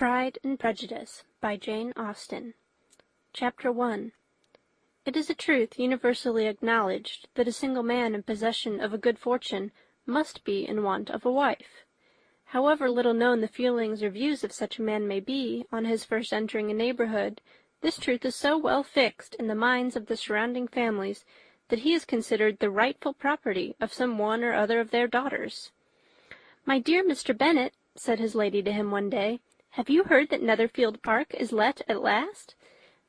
Pride and Prejudice by Jane Austen. Chapter 1. It is a truth universally acknowledged that a single man in possession of a good fortune must be in want of a wife. However little known the feelings or views of such a man may be on his first entering a neighbourhood, this truth is so well fixed in the minds of the surrounding families that he is considered the rightful property of some one or other of their daughters. "My dear Mr. Bennet," said his lady to him one day, "have you heard that Netherfield Park is let at last?"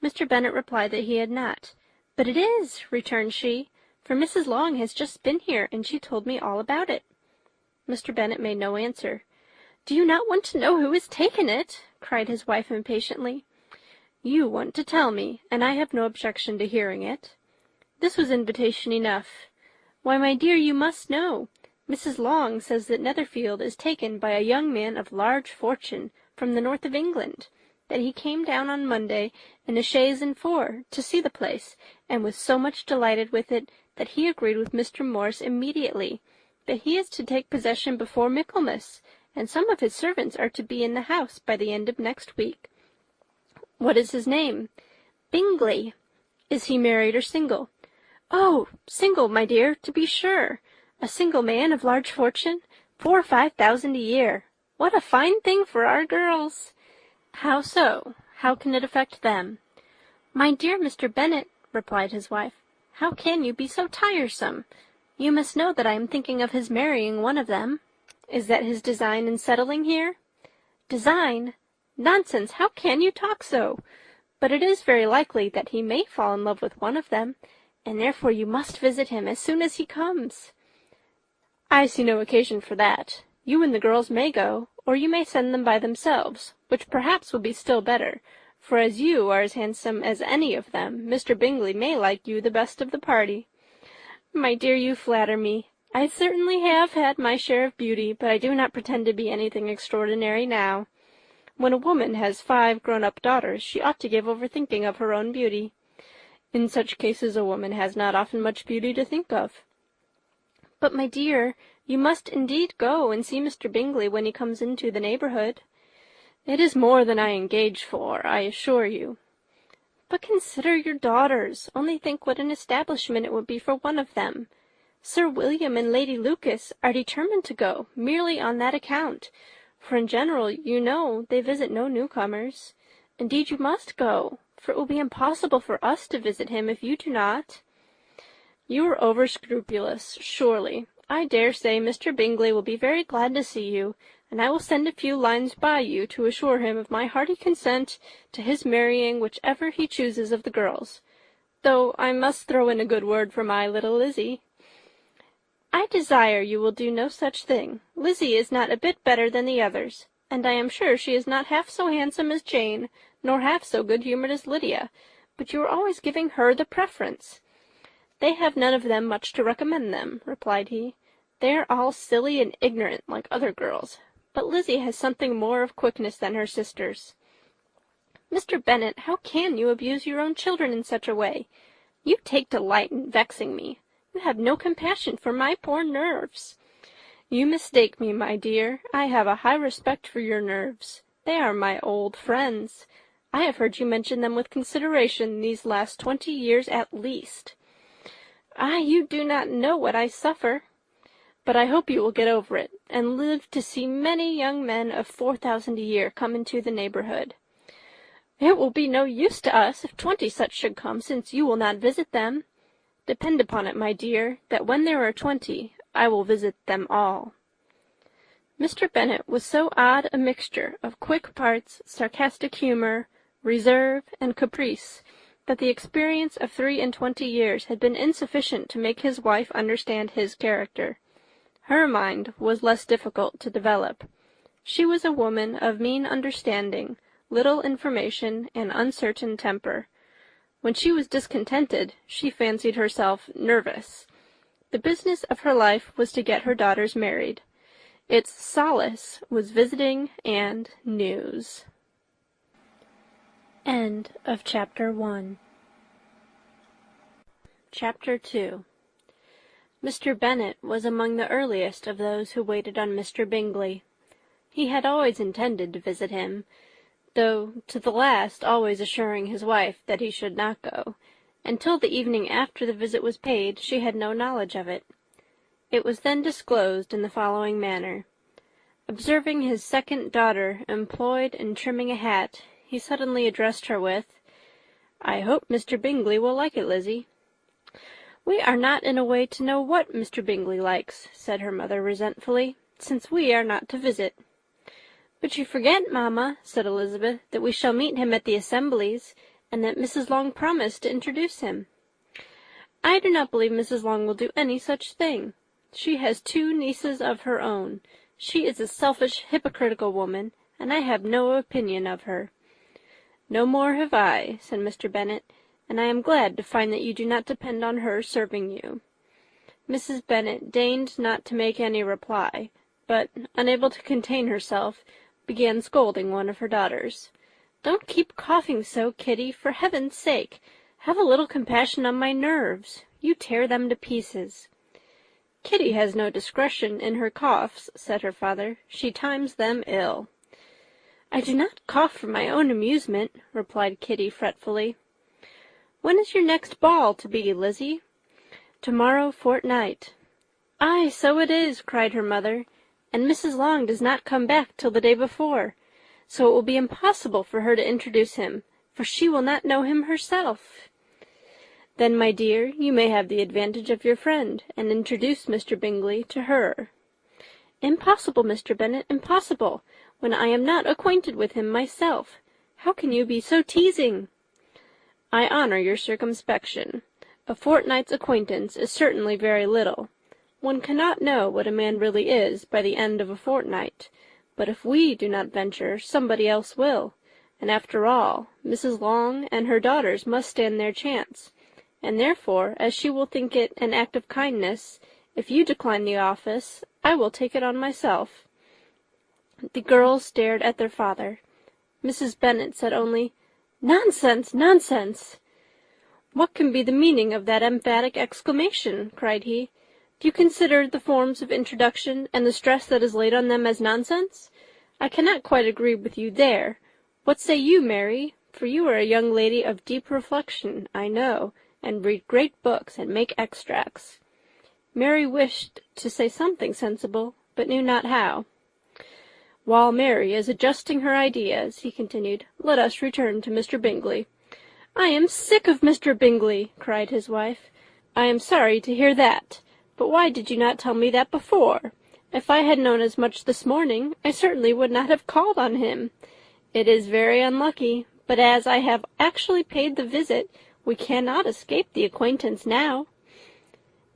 Mr. Bennet replied that he had not. "But it is," returned she, "for Mrs. Long has just been here, and she told me all about it." Mr. Bennet made no answer. "Do you not want to know who has taken it?" cried his wife impatiently. "You want to tell me, and I have no objection to hearing it." This was invitation enough. "Why, my dear, you must know. Mrs. Long says that Netherfield is taken by a young man of large fortune from the north of England, that he came down on Monday in a chaise and four to see the place, and was so much delighted with it that he agreed with Mr. Morse immediately, that he is to take possession before Michaelmas, and some of his servants are to be in the house by the end of next week." "What is his name?" "Bingley." "Is he married or single?" "Oh, single, my dear, to be sure. A single man of large fortune, 4,000 or 5,000 a year. What a fine thing for our girls!" "How so? How can it affect them?" "My dear Mr. Bennet," replied his wife, "how can you be so tiresome? You must know that I am thinking of his marrying one of them." "Is that his design in settling here?" "Design? Nonsense! How can you talk so? But it is very likely that he may fall in love with one of them, and therefore you must visit him as soon as he comes." "I see no occasion for that. You and the girls may go, or you may send them by themselves, which perhaps will be still better, for as you are as handsome as any of them, Mr. Bingley may like you the best of the party." "My dear, you flatter me. I certainly have had my share of beauty, but I do not pretend to be anything extraordinary now. When a woman has 5 grown-up daughters, she ought to give over thinking of her own beauty. In such cases a woman has not often much beauty to think of." "But, my dear, you must indeed go and see Mr. Bingley when he comes into the neighbourhood." "It is more than I engage for, I assure you." "But consider your daughters. Only think what an establishment it would be for one of them. Sir William and Lady Lucas are determined to go, merely on that account, for in general, you know, they visit no newcomers. Indeed, you must go, for it will be impossible for us to visit him if you do not." "You are over-scrupulous, surely. I dare say Mr. Bingley will be very glad to see you, and I will send a few lines by you to assure him of my hearty consent to his marrying whichever he chooses of the girls, though I must throw in a good word for my little Lizzie." "I desire you will do no such thing. Lizzie is not a bit better than the others, and I am sure she is not half so handsome as Jane, nor half so good-humoured as Lydia, but you are always giving her the preference." "They have none of them much to recommend them," replied he. "They are all silly and ignorant like other girls, but Lizzie has something more of quickness than her sisters." "Mr. Bennet, how can you abuse your own children in such a way? You take delight in vexing me. You have no compassion for my poor nerves." "You mistake me, my dear. I have a high respect for your nerves. They are my old friends. I have heard you mention them with consideration these last 20 years at least." "Ah, you do not know what I suffer." "But I hope you will get over it, and live to see many young men of 4,000 a year come into the neighbourhood." "It will be no use to us if 20 such should come, since you will not visit them." "Depend upon it, my dear, that when there are 20, I will visit them all." Mr. Bennet was so odd a mixture of quick parts, sarcastic humour, reserve, and caprice, that the experience of 23 years had been insufficient to make his wife understand his character. Her mind was less difficult to develop. She was a woman of mean understanding, little information, and uncertain temper. When she was discontented, she fancied herself nervous. The business of her life was to get her daughters married. Its solace was visiting and news. End of Chapter 1. Chapter 2. Mr. Bennet was among the earliest of those who waited on Mr. Bingley. He had always intended to visit him, though to the last always assuring his wife that he should not go. Until the evening after the visit was paid, she had no knowledge of it. It was then disclosed in the following manner. Observing his second daughter employed in trimming a hat, he suddenly addressed her with, "I hope Mr. Bingley will like it, Lizzie." "We are not in a way to know what Mr. Bingley likes," said her mother resentfully, "since we are not to visit." "But you forget, mamma," said Elizabeth, "that we shall meet him at the assemblies, and that Mrs. Long promised to introduce him." "I do not believe Mrs. Long will do any such thing. She has 2 nieces of her own. She is a selfish, hypocritical woman, and I have no opinion of her." "No more have I," said Mr. Bennet, "and I am glad to find that you do not depend on her serving you." Mrs. Bennet deigned not to make any reply, but, unable to contain herself, began scolding one of her daughters. "Don't keep coughing so, Kitty, for heaven's sake. Have a little compassion on my nerves. You tear them to pieces." "Kitty has no discretion in her coughs," said her father. "She times them ill." "I do not cough for my own amusement," replied Kitty fretfully. "When is your next ball to be, Lizzie?" "To-morrow fortnight." "Aye, so it is," cried her mother, "and Mrs. Long does not come back till the day before, so it will be impossible for her to introduce him, for she will not know him herself." "Then, my dear, you may have the advantage of your friend, and introduce Mr. Bingley to her." "Impossible, Mr. Bennet, impossible, when I am not acquainted with him myself. How can you be so teasing?" "I honour your circumspection. A fortnight's acquaintance is certainly very little. One cannot know what a man really is by the end of a fortnight, but if we do not venture, somebody else will, and after all, Mrs. Long and her daughters must stand their chance, and therefore, as she will think it an act of kindness, if you decline the office, I will take it on myself." The girls stared at their father. Mrs. Bennet said only, "Nonsense, nonsense!" "What can be the meaning of that emphatic exclamation?" cried he. "Do you consider the forms of introduction and the stress that is laid on them as nonsense? I cannot quite agree with you there. What say you, Mary? For you are a young lady of deep reflection, I know, and read great books and make extracts." Mary wished to say something sensible, but knew not how. "While Mary is adjusting her ideas," he continued, "let us return to Mr. Bingley." "I am sick of Mr. Bingley," cried his wife. "I am sorry to hear that. But why did you not tell me that before? If I had known as much this morning, I certainly would not have called on him. It is very unlucky, but as I have actually paid the visit, we cannot escape the acquaintance now."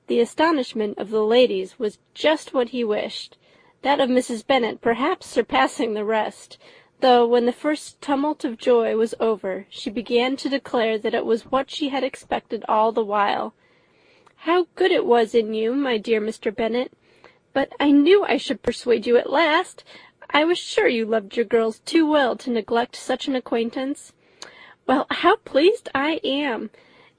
The astonishment of the ladies was just what he wished, that of Mrs. Bennet perhaps surpassing the rest, though when the first tumult of joy was over, she began to declare that it was what she had expected all the while. "How good it was in you, my dear Mr. Bennet! But I knew I should persuade you at last. I was sure you loved your girls too well to neglect such an acquaintance. Well, how pleased I am!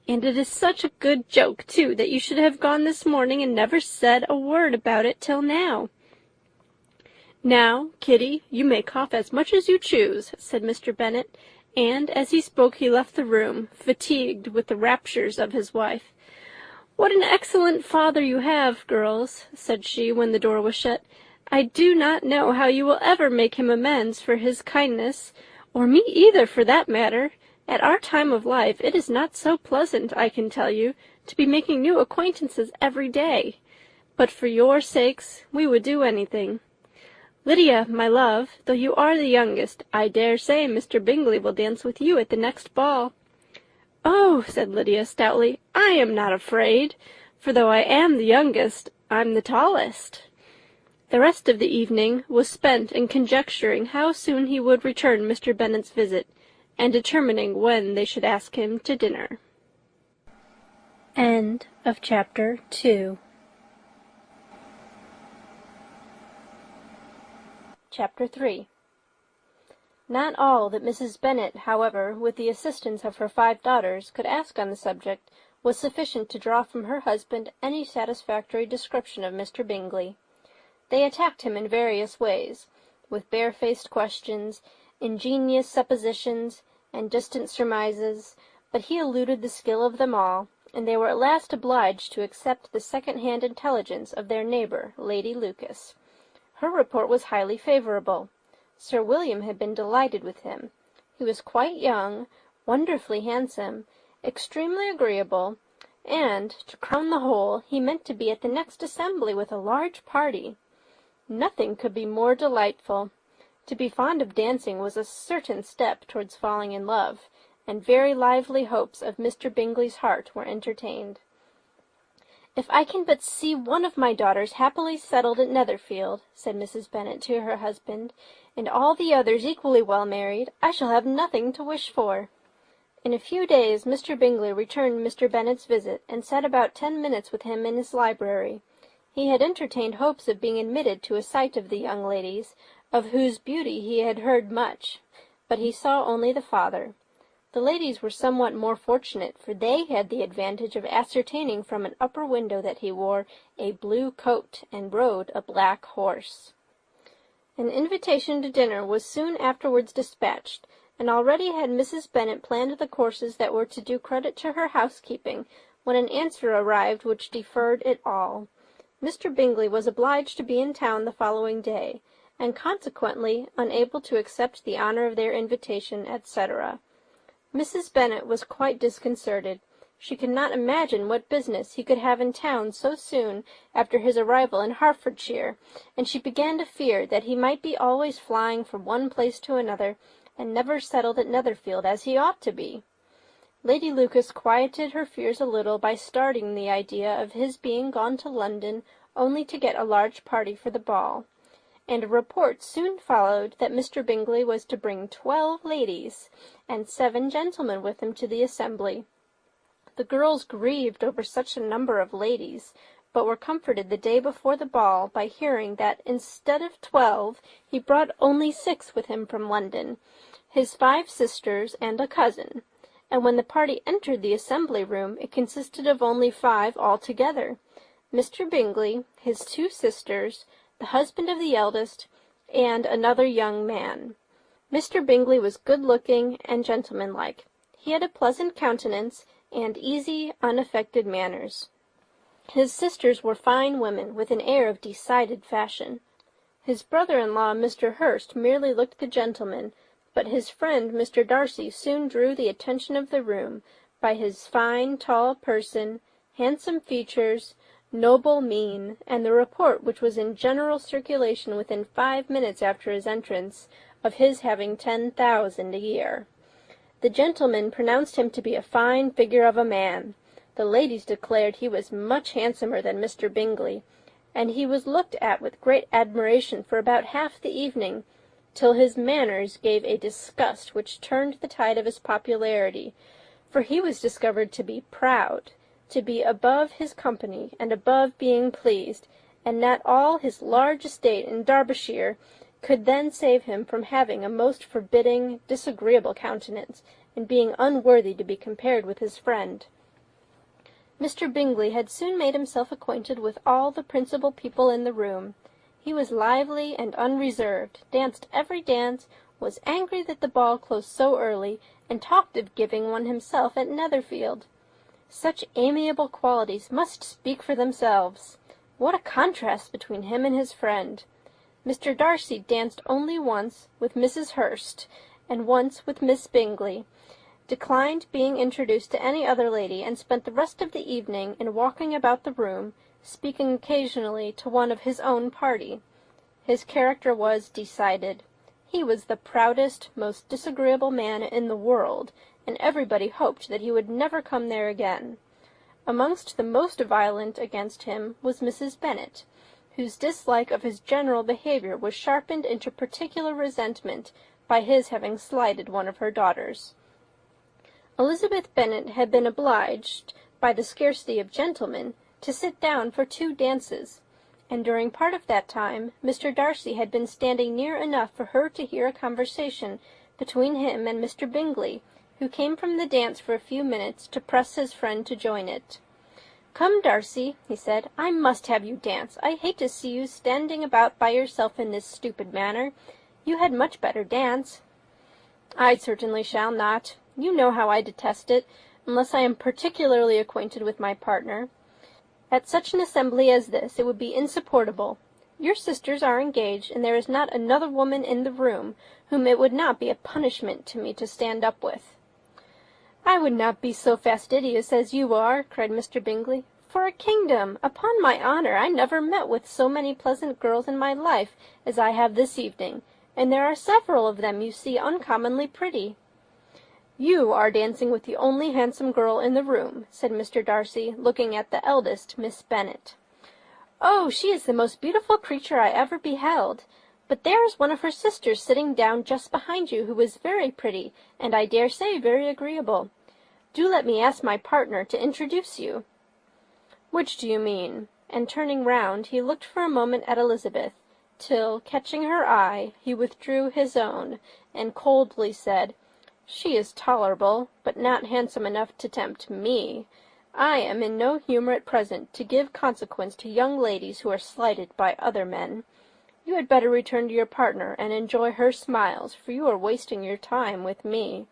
And it is such a good joke, too, that you should have gone this morning and never said a word about it till now." "Now, Kitty, you may cough as much as you choose," said Mr. Bennet, and as he spoke he left the room, fatigued with the raptures of his wife. "What an excellent father you have, girls," said she, when the door was shut. "I do not know how you will ever make him amends for his kindness, or me either, for that matter. At our time of life it is not so pleasant, I can tell you, to be making new acquaintances every day. But for your sakes we would do anything. Lydia, my love, though you are the youngest, I dare say Mr. Bingley will dance with you at the next ball." "Oh," said Lydia stoutly, "I am not afraid, for though I am the youngest, I'm the tallest." The rest of the evening was spent in conjecturing how soon he would return Mr. Bennet's visit, and determining when they should ask him to dinner. End of chapter 2. Chapter 3. Not all that Mrs. Bennet, however, with the assistance of her 5 daughters, could ask on the subject, was sufficient to draw from her husband any satisfactory description of Mr. Bingley. They attacked him in various ways, with barefaced questions, ingenious suppositions, and distant surmises, but he eluded the skill of them all, and they were at last obliged to accept the second-hand intelligence of their neighbour, Lady Lucas. Her report was highly favourable. Sir William had been delighted with him. He was quite young, wonderfully handsome, extremely agreeable, and, to crown the whole, he meant to be at the next assembly with a large party. Nothing could be more delightful. To be fond of dancing was a certain step towards falling in love, and very lively hopes of Mr. Bingley's heart were entertained. "If I can but see one of my daughters happily settled at Netherfield," said Mrs. Bennet to her husband, "and all the others equally well married, I shall have nothing to wish for." In a few days Mr. Bingley returned Mr. Bennet's visit, and sat about 10 minutes with him in his library. He had entertained hopes of being admitted to a sight of the young ladies, of whose beauty he had heard much, but he saw only the father. The ladies were somewhat more fortunate, for they had the advantage of ascertaining from an upper window that he wore a blue coat and rode a black horse. An invitation to dinner was soon afterwards dispatched, and already had Mrs. Bennet planned the courses that were to do credit to her housekeeping, when an answer arrived which deferred it all. Mr. Bingley was obliged to be in town the following day, and consequently unable to accept the honour of their invitation, etc. Mrs. Bennet was quite disconcerted. She could not imagine what business he could have in town so soon after his arrival in Hertfordshire, and she began to fear that he might be always flying from one place to another, and never settled at Netherfield as he ought to be. Lady Lucas quieted her fears a little by starting the idea of his being gone to London only to get a large party for the ball, and a report soon followed that Mr. Bingley was to bring 12 ladies and 7 gentlemen with him to the assembly. The girls grieved over such a number of ladies, but were comforted the day before the ball by hearing that instead of 12 he brought only 6 with him from London, his 5 sisters and a cousin, and when the party entered the assembly room it consisted of only 5 altogether: Mr. Bingley, his 2 sisters, the husband of the eldest, and another young man. Mr. Bingley was good-looking and gentlemanlike. He had a pleasant countenance and easy, unaffected manners. His sisters were fine women, with an air of decided fashion. His brother-in-law, Mr. Hurst, merely looked the gentleman, but his friend, Mr. Darcy, soon drew the attention of the room by his fine, tall person, handsome features, noble mien, and the report which was in general circulation within 5 minutes after his entrance, of his having 10,000 a year. The gentlemen pronounced him to be a fine figure of a man. The ladies declared he was much handsomer than Mr. Bingley, and he was looked at with great admiration for about half the evening, till his manners gave a disgust which turned the tide of his popularity, for he was discovered to be proud, to be above his company, and above being pleased, and that all his large estate in Derbyshire could then save him from having a most forbidding, disagreeable countenance, and being unworthy to be compared with his friend. Mr. Bingley had soon made himself acquainted with all the principal people in the room. He was lively and unreserved, danced every dance, was angry that the ball closed so early, and talked of giving one himself at Netherfield. Such amiable qualities must speak for themselves. What a contrast between him and his friend! Mr. Darcy danced only once with Mrs. Hurst, and once with Miss Bingley, declined being introduced to any other lady, and spent the rest of the evening in walking about the room, speaking occasionally to one of his own party. His character was decided. He was the proudest, most disagreeable man in the world, and everybody hoped that he would never come there again. Amongst the most violent against him was Mrs. Bennet, whose dislike of his general behaviour was sharpened into particular resentment by his having slighted one of her daughters. Elizabeth Bennet had been obliged, by the scarcity of gentlemen, to sit down for 2 dances, and during part of that time Mr. Darcy had been standing near enough for her to hear a conversation between him and Mr. Bingley, who came from the dance for a few minutes to press his friend to join it. "Come, Darcy," he said, "I must have you dance. I hate to see you standing about by yourself in this stupid manner. You had much better dance." "I certainly shall not. You know how I detest it, unless I am particularly acquainted with my partner. At such an assembly as this it would be insupportable. Your sisters are engaged, and there is not another woman in the room whom it would not be a punishment to me to stand up with." "I would not be so fastidious as you are," cried Mr. Bingley. "For a kingdom! Upon my honour, I never met with so many pleasant girls in my life as I have this evening, and there are several of them you see uncommonly pretty." "You are dancing with the only handsome girl in the room," said Mr. Darcy, looking at the eldest, Miss Bennet. "Oh, she is the most beautiful creature I ever beheld. But there is one of her sisters sitting down just behind you, who is very pretty, and I dare say very agreeable. Do let me ask my partner to introduce you." "Which do you mean?" And turning round, he looked for a moment at Elizabeth, till, catching her eye, he withdrew his own, and coldly said, "She is tolerable, but not handsome enough to tempt me. I am in no humour at present to give consequence to young ladies who are slighted by other men. You had better return to your partner and enjoy her smiles, for you are wasting your time with me."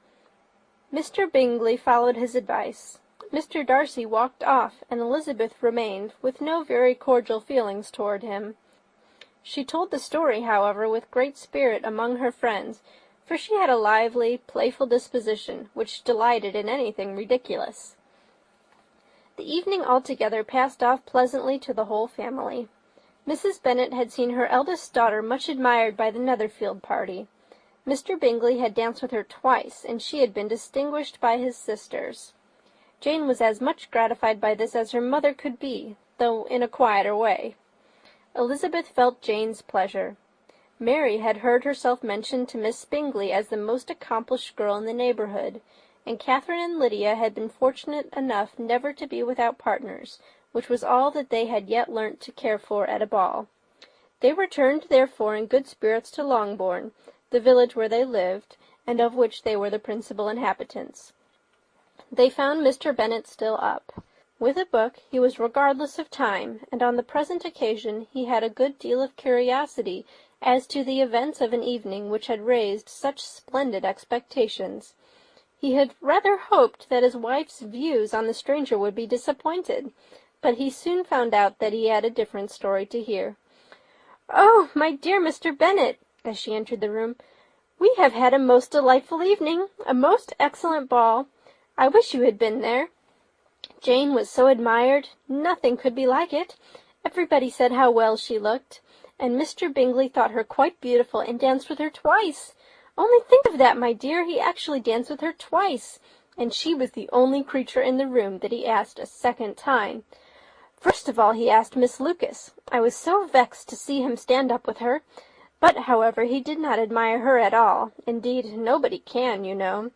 Mr. Bingley followed his advice. Mr. Darcy walked off, and Elizabeth remained, with no very cordial feelings toward him. She told the story, however, with great spirit among her friends, for she had a lively, playful disposition, which delighted in anything ridiculous. The evening altogether passed off pleasantly to the whole family. Mrs. Bennet had seen her eldest daughter much admired by the Netherfield party. Mr. Bingley had danced with her twice, and she had been distinguished by his sisters. Jane was as much gratified by this as her mother could be, though in a quieter way. Elizabeth felt Jane's pleasure. Mary had heard herself mentioned to Miss Bingley as the most accomplished girl in the neighbourhood, and Catherine and Lydia had been fortunate enough never to be without partners, which was all that they had yet learnt to care for at a ball. They returned, therefore, in good spirits to Longbourn, the village where they lived, and of which they were the principal inhabitants. They found Mr. Bennet still up. With a book he was regardless of time, and on the present occasion he had a good deal of curiosity as to the events of an evening which had raised such splendid expectations. He had rather hoped that his wife's views on the stranger would be disappointed, but he soon found out that he had a different story to hear. "Oh, my dear Mr. Bennet," as she entered the room, "we have had a most delightful evening, a most excellent ball. I wish you had been there. Jane was so admired, nothing could be like it. Everybody said how well she looked, and Mr. Bingley thought her quite beautiful and danced with her twice. Only think of that, my dear, he actually danced with her twice, and she was the only creature in the room that he asked a second time. First of all he asked Miss Lucas. I was so vexed to see him stand up with her, but, however, he did not admire her at all. Indeed, nobody can, you know.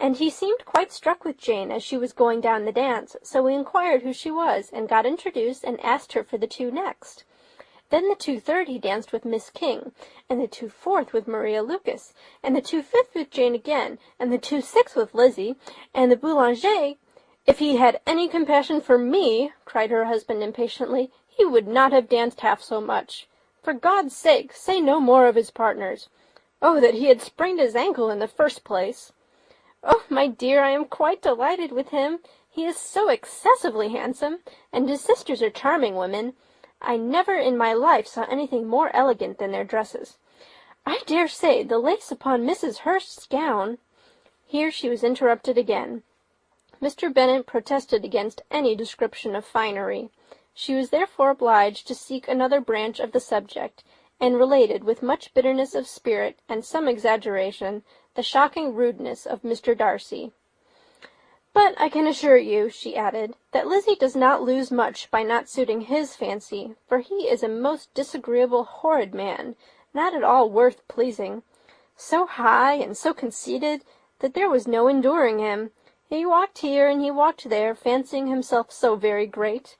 And he seemed quite struck with Jane as she was going down the dance, so we inquired who she was, and got introduced, and asked her for the two next. Then the 2/3 he danced with Miss King, and the 2/4 with Maria Lucas, and the 2/5 with Jane again, and the 2/6 with Lizzie, and the Boulanger. If he had any compassion for me, cried her husband impatiently, he would not have danced half so much. For God's sake, say no more of his partners. Oh, that he had sprained his ankle in the first place. Oh, my dear, I am quite delighted with him. He is so excessively handsome, and his sisters are charming women. I never in my life saw anything more elegant than their dresses. I dare say the lace upon Mrs. Hurst's gown—" Here she was interrupted again. Mr. Bennet protested against any description of finery. She was therefore obliged to seek another branch of the subject, and related with much bitterness of spirit and some exaggeration the shocking rudeness of Mr. Darcy. "But I can assure you," she added, "that Lizzie does not lose much by not suiting his fancy, for he is a most disagreeable, horrid man, not at all worth pleasing. So high and so conceited that there was no enduring him. He walked here and he walked there, fancying himself so very great.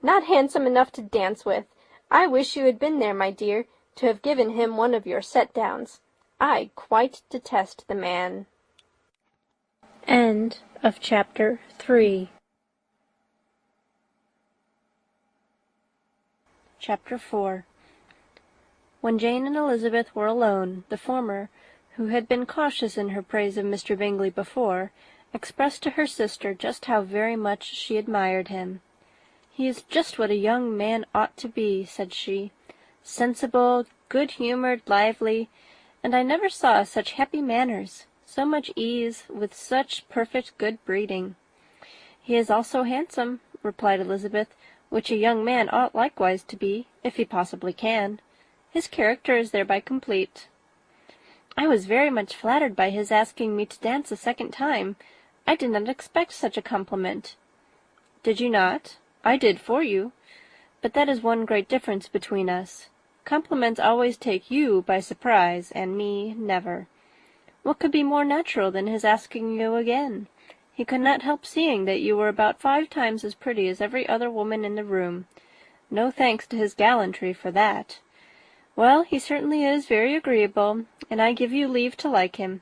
Not handsome enough to dance with. I wish you had been there, my dear, to have given him one of your set-downs. I quite detest the man." End of chapter 3. Chapter 4. When Jane and Elizabeth were alone, the former, who had been cautious in her praise of Mr. Bingley before, expressed to her sister just how very much she admired him. "He is just what a young man ought to be," said she, "sensible, good-humoured, lively, and I never saw such happy manners, so much ease, with such perfect good breeding." "He is also handsome," replied Elizabeth, "which a young man ought likewise to be, if he possibly can. His character is thereby complete." "I was very much flattered by his asking me to dance a second time. I did not expect such a compliment." "Did you not? I did for you. But that is one great difference between us. Compliments always take you by surprise, and me never. What could be more natural than his asking you again? He could not help seeing that you were about 5 times as pretty as every other woman in the room. No thanks to his gallantry for that. Well, he certainly is very agreeable, and I give you leave to like him.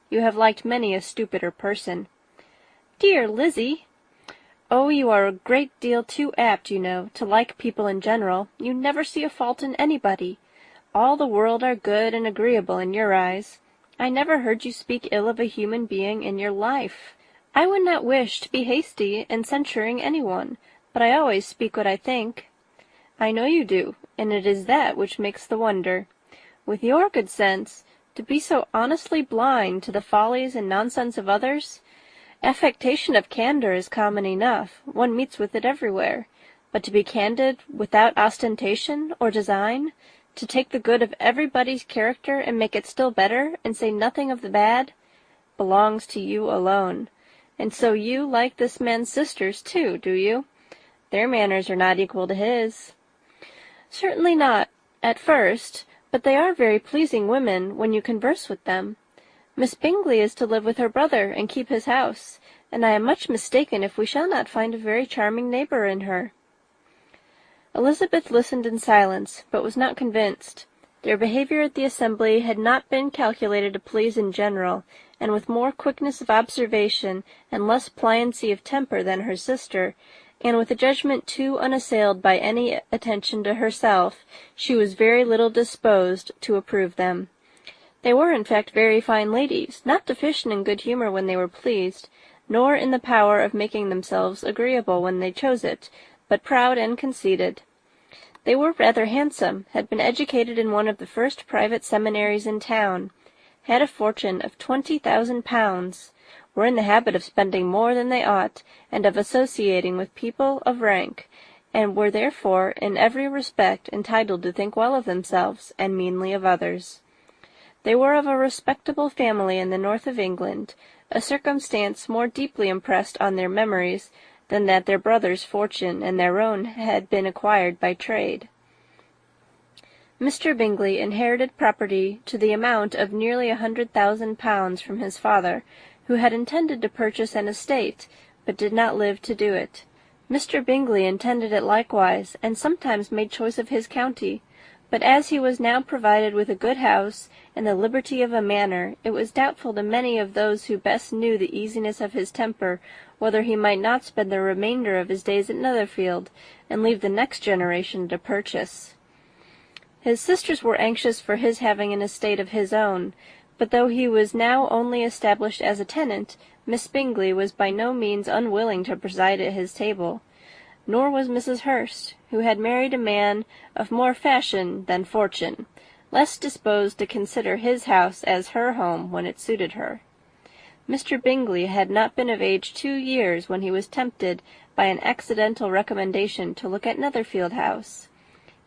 You have liked many a stupider person." "Dear Lizzie!" "Oh, you are a great deal too apt, you know, to like people in general. You never see a fault in anybody. All the world are good and agreeable in your eyes. I never heard you speak ill of a human being in your life. I would not wish to be hasty in censuring anyone, but I always speak what I think." "I know you do, and it is that which makes the wonder. With your good sense, to be so honestly blind to the follies and nonsense of others. Affectation of candour is common enough, one meets with it everywhere, but to be candid without ostentation or design, to take the good of everybody's character and make it still better, and say nothing of the bad, belongs to you alone. And so you like this man's sisters too, do you? Their manners are not equal to his." "Certainly not, at first, but they are very pleasing women when you converse with them. Miss Bingley is to live with her brother and keep his house, and I am much mistaken if we shall not find a very charming neighbour in her." Elizabeth listened in silence, but was not convinced. Their behaviour at the assembly had not been calculated to please in general, and with more quickness of observation and less pliancy of temper than her sister, and with a judgment too unassailed by any attention to herself, she was very little disposed to approve them. They were, in fact, very fine ladies, not deficient in good humour when they were pleased, nor in the power of making themselves agreeable when they chose it, but proud and conceited. They were rather handsome, had been educated in one of the first private seminaries in town, had a fortune of 20,000 pounds, were in the habit of spending more than they ought, and of associating with people of rank, and were therefore in every respect entitled to think well of themselves and meanly of others. They were of a respectable family in the north of England, a circumstance more deeply impressed on their memories than that their brother's fortune and their own had been acquired by trade. Mr. Bingley inherited property to the amount of nearly 100,000 pounds from his father, who had intended to purchase an estate, but did not live to do it. Mr. Bingley intended it likewise, and sometimes made choice of his county, but as he was now provided with a good house and the liberty of a manor, it was doubtful to many of those who best knew the easiness of his temper whether he might not spend the remainder of his days at Netherfield, and leave the next generation to purchase. His sisters were anxious for his having an estate of his own, but though he was now only established as a tenant, Miss Bingley was by no means unwilling to preside at his table, nor was Mrs. Hurst, who had married a man of more fashion than fortune, less disposed to consider his house as her home when it suited her. Mr. Bingley had not been of age 2 years when he was tempted by an accidental recommendation to look at Netherfield House.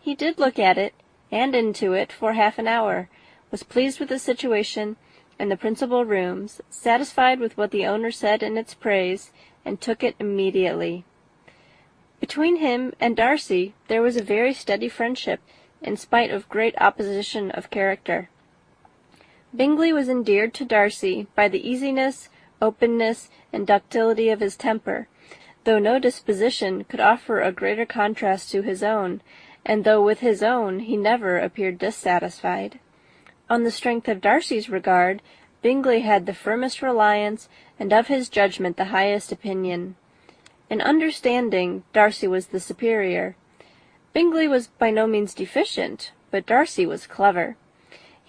He did look at it, and into it, for half an hour, was pleased with the situation and the principal rooms, satisfied with what the owner said in its praise, and took it immediately. Between him and Darcy there was a very steady friendship, in spite of great opposition of character. Bingley was endeared to Darcy by the easiness, openness, and ductility of his temper, though no disposition could offer a greater contrast to his own, and though with his own he never appeared dissatisfied. On the strength of Darcy's regard, Bingley had the firmest reliance, and of his judgment the highest opinion. In understanding, Darcy was the superior. Bingley was by no means deficient, but Darcy was clever.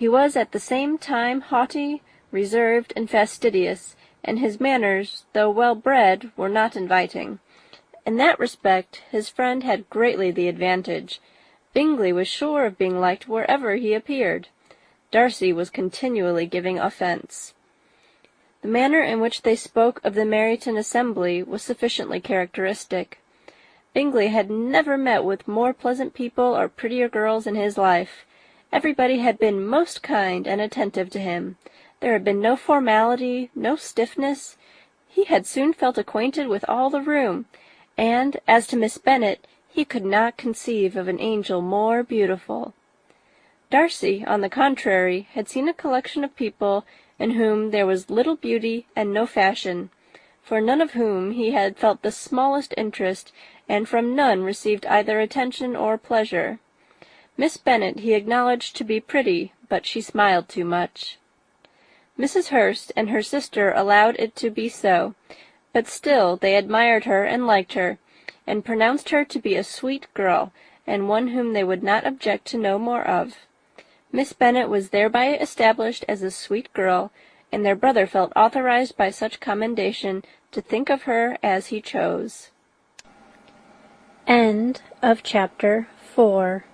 He was at the same time haughty, reserved, and fastidious, and his manners, though well-bred, were not inviting. In that respect his friend had greatly the advantage. Bingley was sure of being liked wherever he appeared. Darcy was continually giving offence. The manner in which they spoke of the Meryton assembly was sufficiently characteristic. Bingley had never met with more pleasant people or prettier girls in his life. Everybody had been most kind and attentive to him. There had been no formality, no stiffness. He had soon felt acquainted with all the room, and, as to Miss Bennet, he could not conceive of an angel more beautiful. Darcy, on the contrary, had seen a collection of people in whom there was little beauty and no fashion, for none of whom he had felt the smallest interest, and from none received either attention or pleasure. Miss Bennet he acknowledged to be pretty, but she smiled too much. Mrs. Hurst and her sister allowed it to be so, but still they admired her and liked her, and pronounced her to be a sweet girl, and one whom they would not object to know more of. Miss Bennet was thereby established as a sweet girl, and their brother felt authorized by such commendation to think of her as he chose. End of chapter 4.